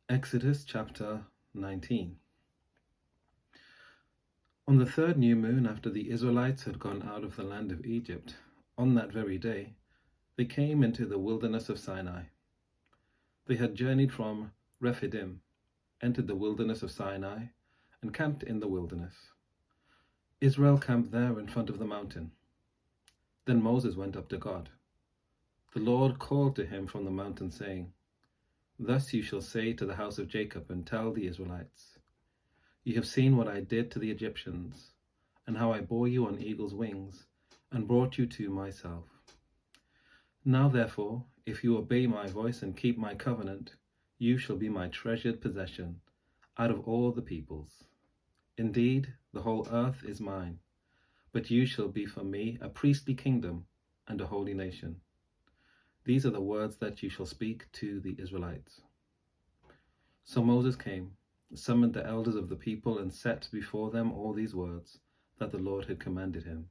Exodus chapter 19. On the third new moon after the Israelites had gone out of the land of Egypt, on that very day, they came into the wilderness of Sinai. They had journeyed from Rephidim, entered the wilderness of Sinai, and camped in the wilderness. Israel camped there in front of the mountain. Then Moses went up to God. The Lord called to him from the mountain, saying, "Thus you shall say to the house of Jacob and tell the Israelites, you have seen what I did to the Egyptians, and how I bore you on eagle's wings, and brought you to myself. Now therefore, if you obey my voice and keep my covenant, you shall be my treasured possession out of all the peoples. Indeed, the whole earth is mine, but you shall be for me a priestly kingdom and a holy nation. These are the words that you shall speak to the Israelites." So Moses came, summoned the elders of the people, and set before them all these words that the Lord had commanded him.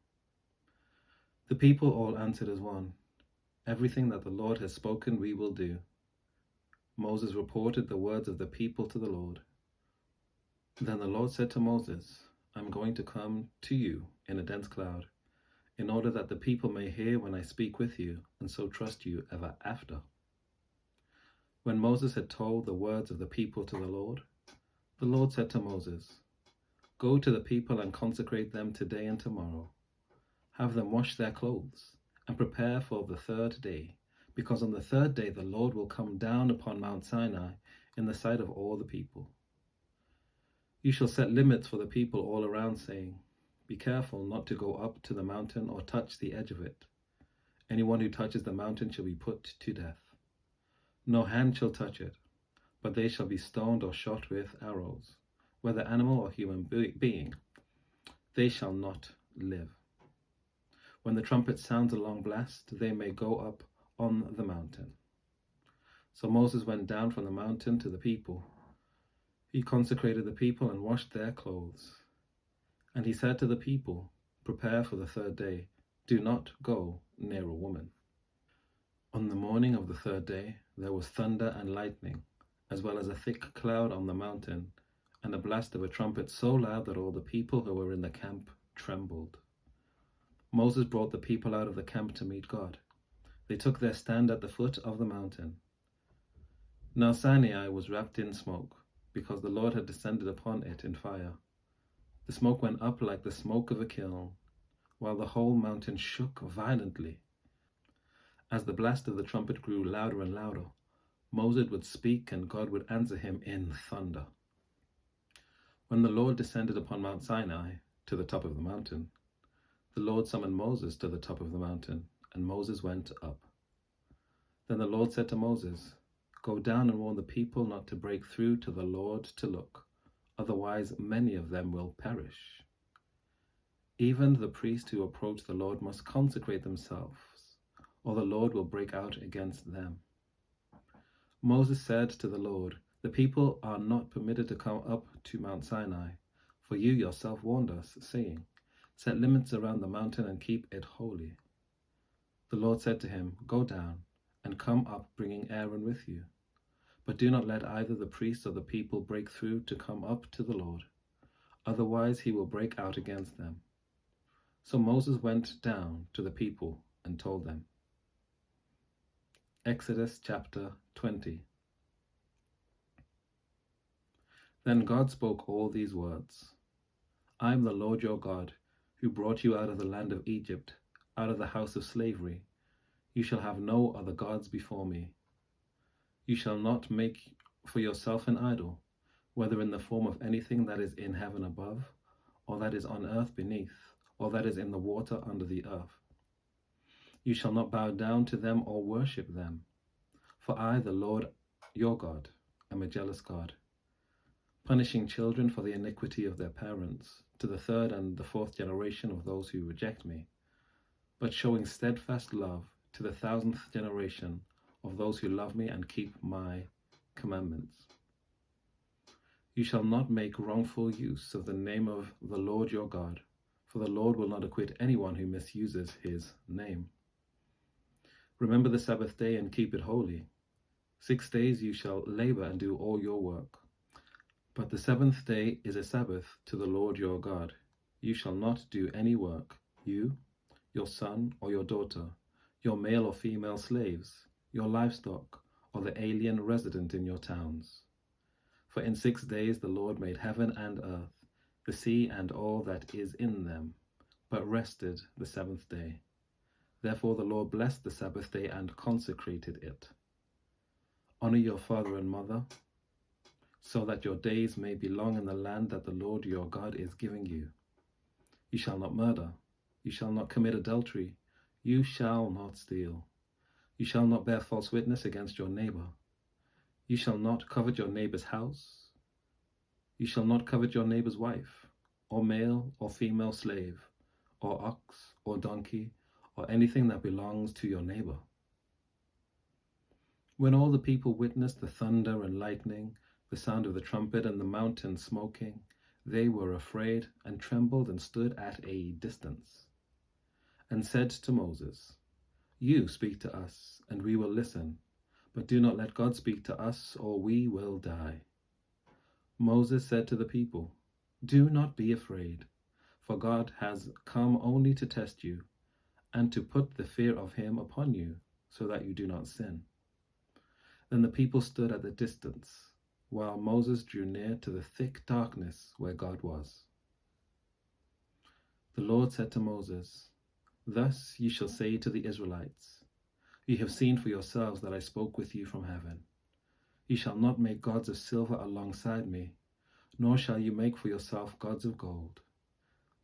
The people all answered as one, "Everything that the Lord has spoken we will do." Moses reported the words of the people to the Lord. Then the Lord said to Moses, "I am going to come to you in a dense cloud, in order that the people may hear when I speak with you, and so trust you ever after." When Moses had told the words of the people to the Lord said to Moses, "Go to the people and consecrate them today and tomorrow. Have them wash their clothes and prepare for the third day, because on the third day the Lord will come down upon Mount Sinai in the sight of all the people. You shall set limits for the people all around, saying, 'Be careful not to go up to the mountain or touch the edge of it. Anyone who touches the mountain shall be put to death. No hand shall touch it, but they shall be stoned or shot with arrows, whether animal or human being. They shall not live. When the trumpet sounds a long blast, they may go up on the mountain.'" So Moses went down from the mountain to the people. He consecrated the people and washed their clothes. And he said to the people, "Prepare for the third day. Do not go near a woman." On the morning of the third day, there was thunder and lightning, as well as a thick cloud on the mountain, and a blast of a trumpet so loud that all the people who were in the camp trembled. Moses brought the people out of the camp to meet God. They took their stand at the foot of the mountain. Now Sinai was wrapped in smoke, because the Lord had descended upon it in fire. The smoke went up like the smoke of a kiln, while the whole mountain shook violently. As the blast of the trumpet grew louder and louder, Moses would speak and God would answer him in thunder. When the Lord descended upon Mount Sinai, to the top of the mountain, the Lord summoned Moses to the top of the mountain, and Moses went up. Then the Lord said to Moses, "Go down and warn the people not to break through to the Lord to look, otherwise many of them will perish. Even the priests who approach the Lord must consecrate themselves, or the Lord will break out against them." Moses said to the Lord, "The people are not permitted to come up to Mount Sinai, for you yourself warned us, saying, 'Set limits around the mountain and keep it holy.'" The Lord said to him, "Go down and come up, bringing Aaron with you. But do not let either the priests or the people break through to come up to the Lord, otherwise he will break out against them." So Moses went down to the people and told them. Exodus chapter 20. Then God spoke all these words. "I am the Lord your God, who brought you out of the land of Egypt, out of the house of slavery. You shall have no other gods before me. You shall not make for yourself an idol, whether in the form of anything that is in heaven above, or that is on earth beneath, or that is in the water under the earth. You shall not bow down to them or worship them. For I, the Lord your God, am a jealous God, punishing children for the iniquity of their parents, to the third and the fourth generation of those who reject me, but showing steadfast love to the 1,000th generation of those who love me and keep my commandments. You shall not make wrongful use of the name of the Lord your God, for the Lord will not acquit anyone who misuses his name. Remember the Sabbath day and keep it holy. 6 days you shall labor and do all your work. But the 7th day is a Sabbath to the Lord your God. You shall not do any work, you, your son or your daughter, your male or female slaves, your livestock, or the alien resident in your towns. For in 6 days the Lord made heaven and earth, the sea and all that is in them, but rested the 7th day. Therefore the Lord blessed the Sabbath day and consecrated it. Honor your father and mother, so that your days may be long in the land that the Lord your God is giving you. You shall not murder. You shall not commit adultery. You shall not steal. You shall not bear false witness against your neighbor. You shall not covet your neighbor's house. You shall not covet your neighbor's wife, or male or female slave, or ox or donkey, or anything that belongs to your neighbor. When all the people witnessed the thunder and lightning, the sound of the trumpet and the mountain smoking, they were afraid and trembled and stood at a distance, and said to Moses, "You speak to us, and we will listen, but do not let God speak to us, or we will die." Moses said to the people, "Do not be afraid, for God has come only to test you, and to put the fear of him upon you, so that you do not sin." Then the people stood at a distance, while Moses drew near to the thick darkness where God was. The Lord said to Moses, "Thus you shall say to the Israelites, you have seen for yourselves that I spoke with you from heaven. You shall not make gods of silver alongside me, nor shall you make for yourself gods of gold.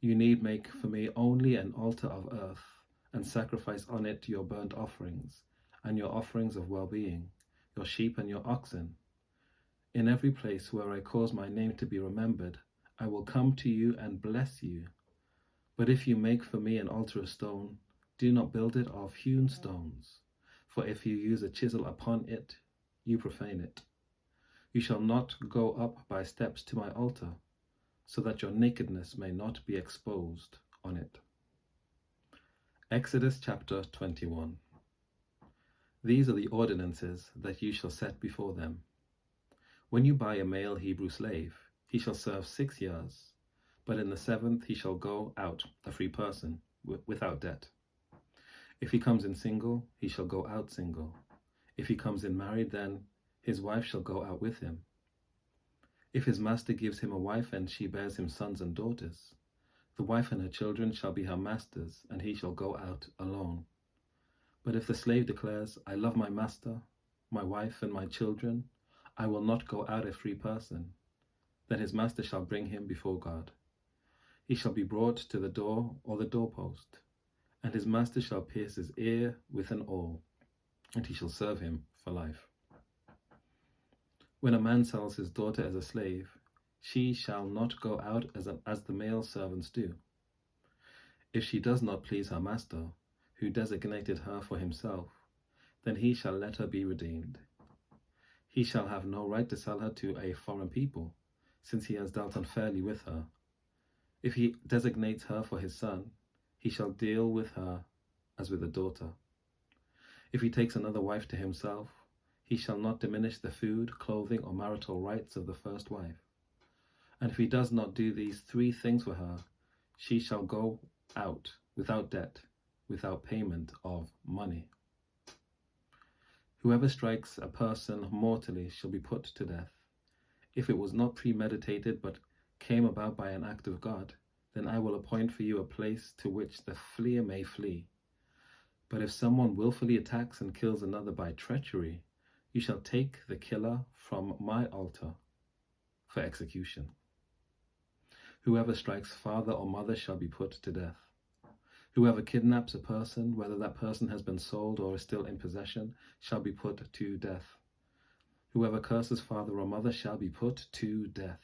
You need make for me only an altar of earth, and sacrifice on it your burnt offerings, and your offerings of well-being, your sheep and your oxen. In every place where I cause my name to be remembered, I will come to you and bless you. But if you make for me an altar of stone, do not build it of hewn stones, for if you use a chisel upon it, you profane it. You shall not go up by steps to my altar, so that your nakedness may not be exposed on it." Exodus chapter 21. These are the ordinances that you shall set before them. When you buy a male Hebrew slave, he shall serve 6 years, but in the 7th he shall go out a free person, without debt. If he comes in single, he shall go out single. If he comes in married, then his wife shall go out with him. If his master gives him a wife and she bears him sons and daughters, the wife and her children shall be her master's, and he shall go out alone. But if the slave declares, "I love my master, my wife, and my children, I will not go out a free person," then his master shall bring him before God. He shall be brought to the door or the doorpost, and his master shall pierce his ear with an awl, and he shall serve him for life. When a man sells his daughter as a slave, she shall not go out as the male servants do. If she does not please her master, who designated her for himself, then he shall let her be redeemed. He shall have no right to sell her to a foreign people, since he has dealt unfairly with her. If he designates her for his son, he shall deal with her as with a daughter. If he takes another wife to himself, he shall not diminish the food, clothing, or marital rights of the first wife. And if he does not do these 3 things for her, she shall go out without debt, without payment of money. Whoever strikes a person mortally shall be put to death. If it was not premeditated but came about by an act of God, then I will appoint for you a place to which the fleer may flee. But if someone willfully attacks and kills another by treachery, you shall take the killer from my altar for execution. Whoever strikes father or mother shall be put to death. Whoever kidnaps a person, whether that person has been sold or is still in possession, shall be put to death. Whoever curses father or mother shall be put to death.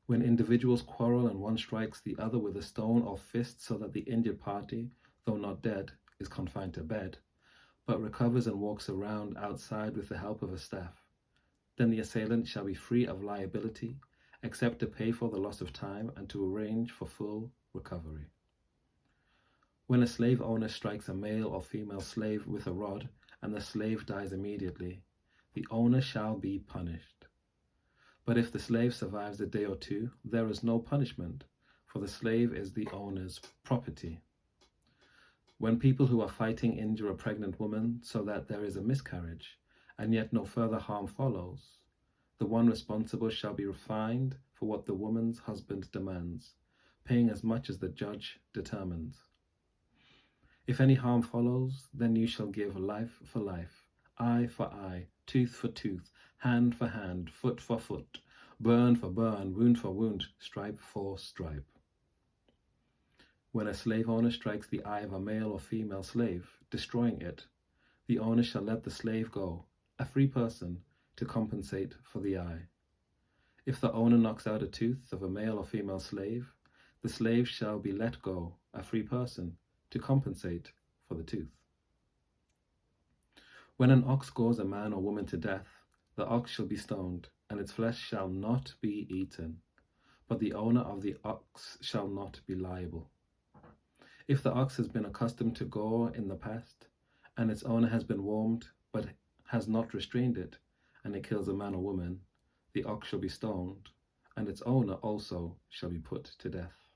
When individuals quarrel and one strikes the other with a stone or fist so that the injured party, though not dead, is confined to bed, but recovers and walks around outside with the help of a staff, then the assailant shall be free of liability, except to pay for the loss of time and to arrange for full recovery. When a slave owner strikes a male or female slave with a rod, and the slave dies immediately, the owner shall be punished. But if the slave survives a day or two, there is no punishment, for the slave is the owner's property. When people who are fighting injure a pregnant woman so that there is a miscarriage, and yet no further harm follows, the one responsible shall be fined for what the woman's husband demands, paying as much as the judge determines. If any harm follows, then you shall give life for life, eye for eye, tooth for tooth, hand for hand, foot for foot, burn for burn, wound for wound, stripe for stripe. When a slave owner strikes the eye of a male or female slave, destroying it, the owner shall let the slave go, a free person, to compensate for the eye. If the owner knocks out a tooth of a male or female slave, the slave shall be let go, a free person, to compensate for the tooth. When an ox gores a man or woman to death, the ox shall be stoned, and its flesh shall not be eaten, but the owner of the ox shall not be liable. If the ox has been accustomed to gore in the past, and its owner has been warned but has not restrained it, and it kills a man or woman, the ox shall be stoned, and its owner also shall be put to death.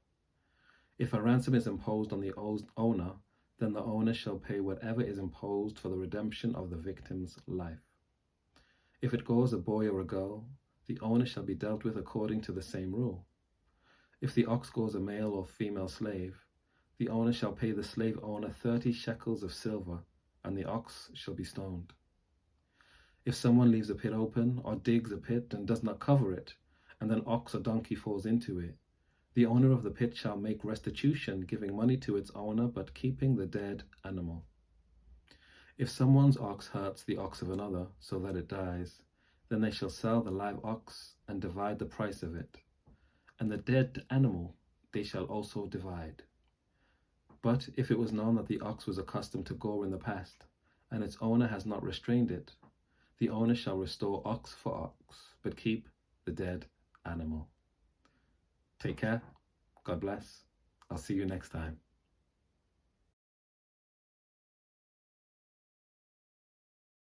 If a ransom is imposed on the owner, then the owner shall pay whatever is imposed for the redemption of the victim's life. If it gores a boy or a girl, the owner shall be dealt with according to the same rule. If the ox gores a male or female slave, the owner shall pay the slave owner 30 shekels of silver, and the ox shall be stoned. If someone leaves a pit open or digs a pit and does not cover it, and an ox or donkey falls into it, the owner of the pit shall make restitution, giving money to its owner, but keeping the dead animal. If someone's ox hurts the ox of another, so that it dies, then they shall sell the live ox and divide the price of it, and the dead animal they shall also divide. But if it was known that the ox was accustomed to gore in the past, and its owner has not restrained it, the owner shall restore ox for ox, but keep the dead animal. Take care. God bless. I'll see you next time.